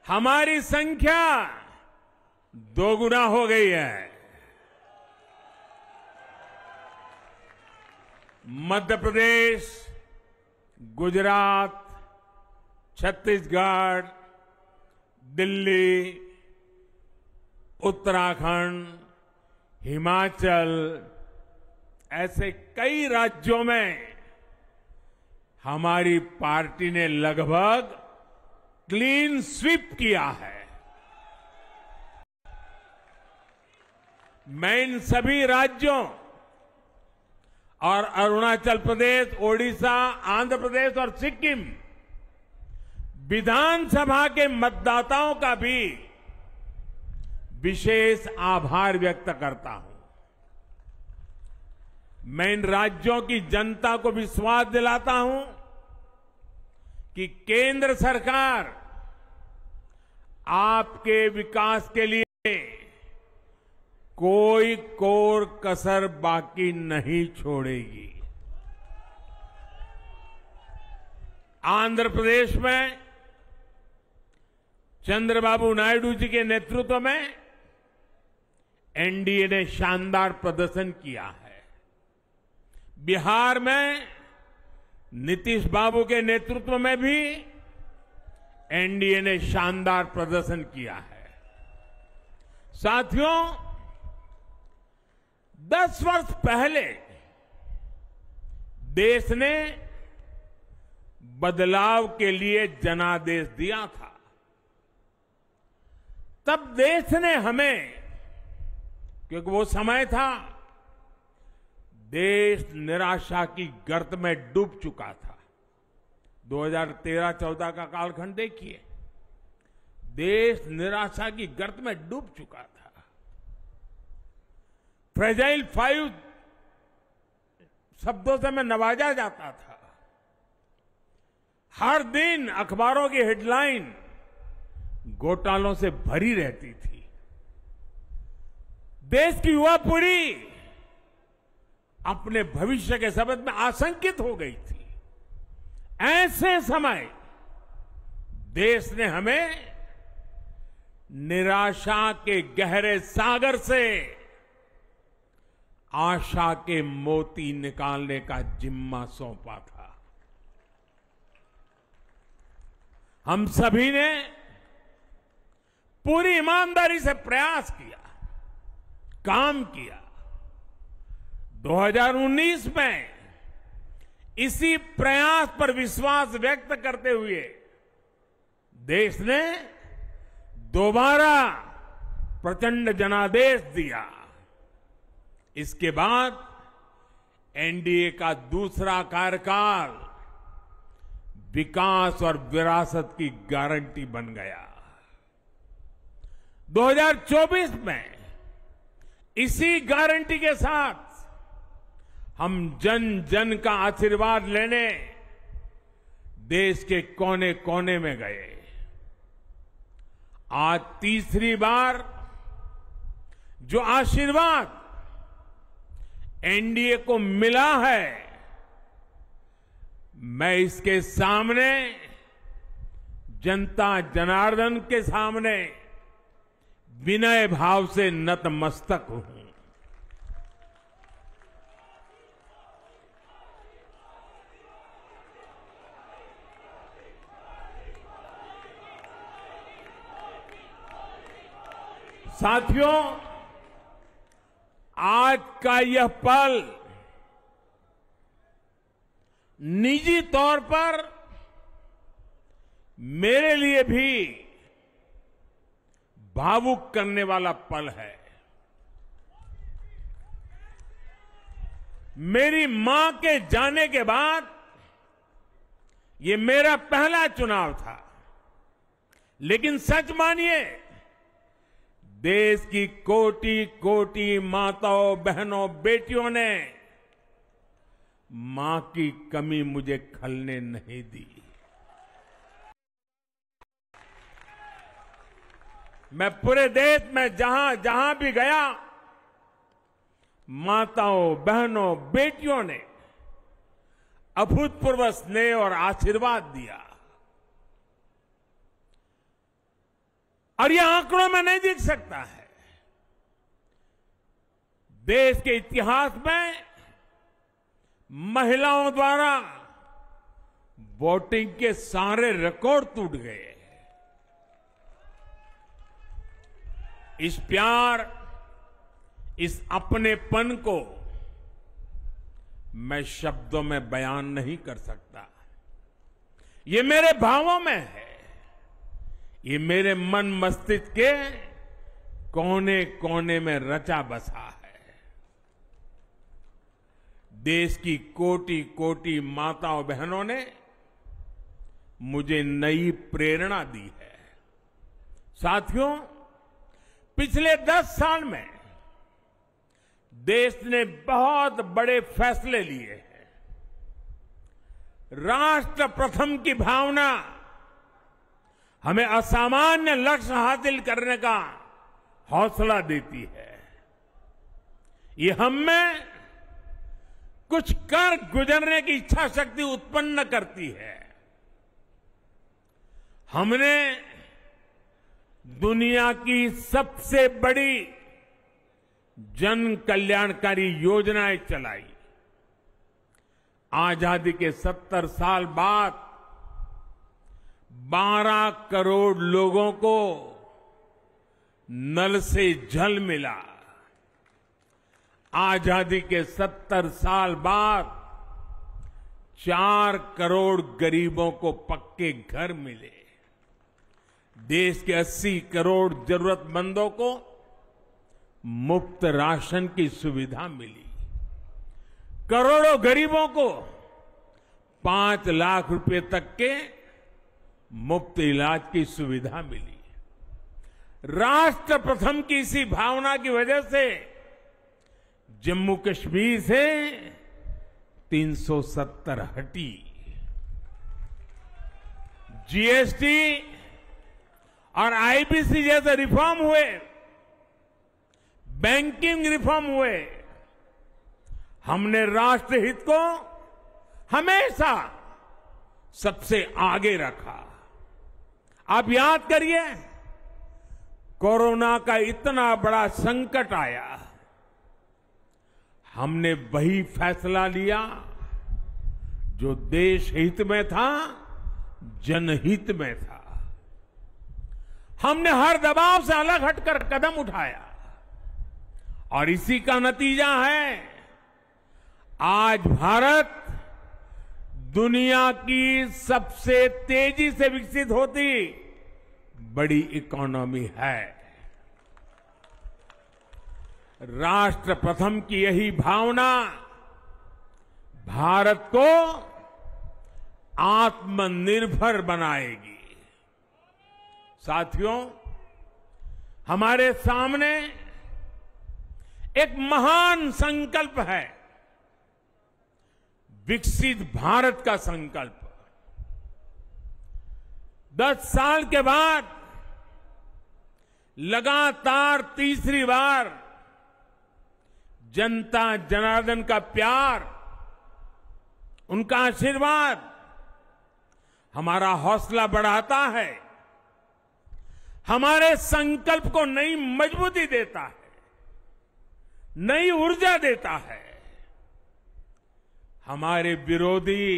हमारी संख्या दोगुना हो गई है। मध्य प्रदेश, गुजरात, छत्तीसगढ़, दिल्ली, उत्तराखंड, हिमाचल, ऐसे कई राज्यों में हमारी पार्टी ने लगभग क्लीन स्वीप किया है। मैं इन सभी राज्यों और अरुणाचल प्रदेश, ओडिशा, आंध्र प्रदेश और सिक्किम विधानसभा के मतदाताओं का भी विशेष आभार व्यक्त करता हूं। मैं इन राज्यों की जनता को विश्वास दिलाता हूं कि केंद्र सरकार आपके विकास के लिए कोई कोर कसर बाकी नहीं छोड़ेगी। आंध्र प्रदेश में चंद्रबाबू नायडू जी के नेतृत्व में एनडीए ने शानदार प्रदर्शन किया है। बिहार में नीतीश बाबू के नेतृत्व में भी एनडीए ने शानदार प्रदर्शन किया है। साथियों, 10 वर्ष पहले देश ने बदलाव के लिए जनादेश दिया था। तब देश ने हमें, क्योंकि वो समय था देश निराशा की गर्त में डूब चुका था। 2013-14 का कालखंड देखिए, देश निराशा की गर्त में डूब चुका था। फ्रेजाइल 5 शब्दों से मैं नवाजा जाता था। हर दिन अखबारों की हेडलाइन घोटालों से भरी रहती थी। देश की युवा पीढ़ी अपने भविष्य के संबंध में आशंकित हो गई थी। ऐसे समय देश ने हमें निराशा के गहरे सागर से आशा के मोती निकालने का जिम्मा सौंपा था। हम सभी ने पूरी ईमानदारी से प्रयास किया, काम किया। 2019 में इसी प्रयास पर विश्वास व्यक्त करते हुए देश ने दोबारा प्रचंड जनादेश दिया। इसके बाद एनडीए का दूसरा कार्यकाल विकास और विरासत की गारंटी बन गया। 2024 में इसी गारंटी के साथ हम जन जन का आशीर्वाद लेने देश के कोने कोने में गए। आज तीसरी बार जो आशीर्वाद एनडीए को मिला है, मैं इसके सामने, जनता जनार्दन के सामने विनय भाव से नतमस्तक हूं। साथियों, आज का यह पल निजी तौर पर मेरे लिए भी भावुक करने वाला पल है। मेरी मां के जाने के बाद ये मेरा पहला चुनाव था, लेकिन सच मानिए, देश की कोटि कोटि माताओं, बहनों, बेटियों ने मां की कमी मुझे खलने नहीं दी। मैं पूरे देश में जहां जहां भी गया, माताओं, बहनों, बेटियों ने अभूतपूर्व स्नेह और आशीर्वाद दिया। और ये आंकड़ों में नहीं दिख सकता है। देश के इतिहास में महिलाओं द्वारा वोटिंग के सारे रिकॉर्ड टूट गए। इस प्यार, इस अपनेपन को मैं शब्दों में बयान नहीं कर सकता। ये मेरे भावों में है, ये मेरे मन मस्तिष्क के कोने कोने में रचा बसा है। देश की कोटि कोटि माताओं बहनों ने मुझे नई प्रेरणा दी है। साथियों, पिछले 10 साल में देश ने बहुत बड़े फैसले लिए हैं। राष्ट्र प्रथम की भावना हमें असामान्य लक्ष्य हासिल करने का हौसला देती है। ये हम में कुछ कर गुजरने की इच्छा शक्ति उत्पन्न करती है। हमने दुनिया की सबसे बड़ी जन कल्याणकारी योजनाएं चलाई। आजादी के 70 साल बाद 12 करोड़ लोगों को नल से जल मिला। आजादी के 70 साल बाद 4 करोड़ गरीबों को पक्के घर मिले। देश के 80 करोड़ जरूरतमंदों को मुफ्त राशन की सुविधा मिली। करोड़ों गरीबों को 5 लाख रुपए तक के मुफ्त इलाज की सुविधा मिली। राष्ट्र प्रथम की इसी भावना की वजह से जम्मू कश्मीर से 370 हटी। जीएसटी और आईबीसी जैसे रिफॉर्म हुए, बैंकिंग रिफॉर्म हुए। हमने राष्ट्रहित को हमेशा सबसे आगे रखा। आप याद करिए, कोरोना का इतना बड़ा संकट आया, हमने वही फैसला लिया जो देश हित में था, जनहित में था। हमने हर दबाव से अलग हटकर कदम उठाया और इसी का नतीजा है आज भारत दुनिया की सबसे तेजी से विकसित होती बड़ी इकोनॉमी है। राष्ट्र प्रथम की यही भावना भारत को आत्मनिर्भर बनाएगी। साथियों, हमारे सामने एक महान संकल्प है, विकसित भारत का संकल्प। 10 साल के बाद लगातार तीसरी बार जनता जनार्दन का प्यार, उनका आशीर्वाद हमारा हौसला बढ़ाता है, हमारे संकल्प को नई मजबूती देता है, नई ऊर्जा देता है। हमारे विरोधी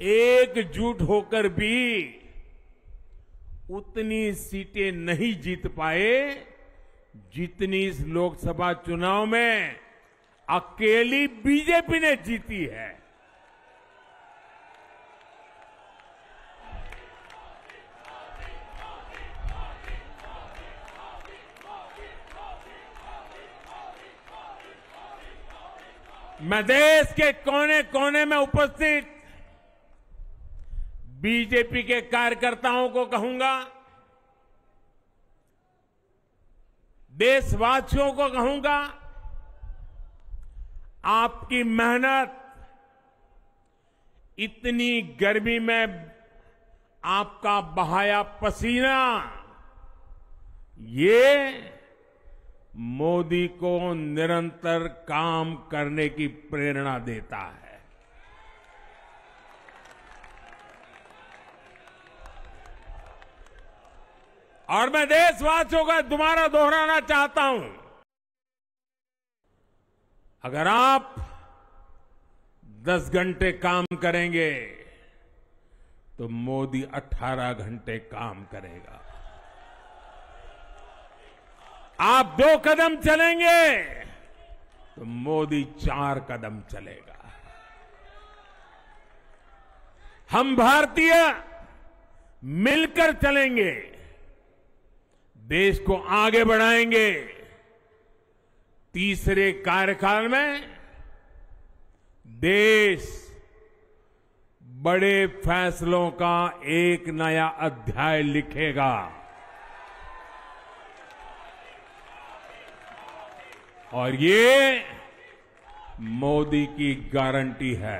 एकजुट होकर भी उतनी सीटें नहीं जीत पाए जितनी इस लोकसभा चुनाव में अकेली बीजेपी ने जीती है। मैं देश के कोने कोने में उपस्थित बीजेपी के कार्यकर्ताओं को कहूंगा, देशवासियों को कहूंगा, आपकी मेहनत, इतनी गर्मी में आपका बहाया पसीना, ये मोदी को निरंतर काम करने की प्रेरणा देता है। और मैं देशवासियों का दोबारा दोहराना चाहता हूं, अगर आप 10 घंटे काम करेंगे तो मोदी 18 घंटे काम करेगा। आप 2 कदम चलेंगे तो मोदी 4 कदम चलेगा। हम भारतीय मिलकर चलेंगे, देश को आगे बढ़ाएंगे। तीसरे कार्यकाल में देश बड़े फैसलों का एक नया अध्याय लिखेगा और ये मोदी की गारंटी है।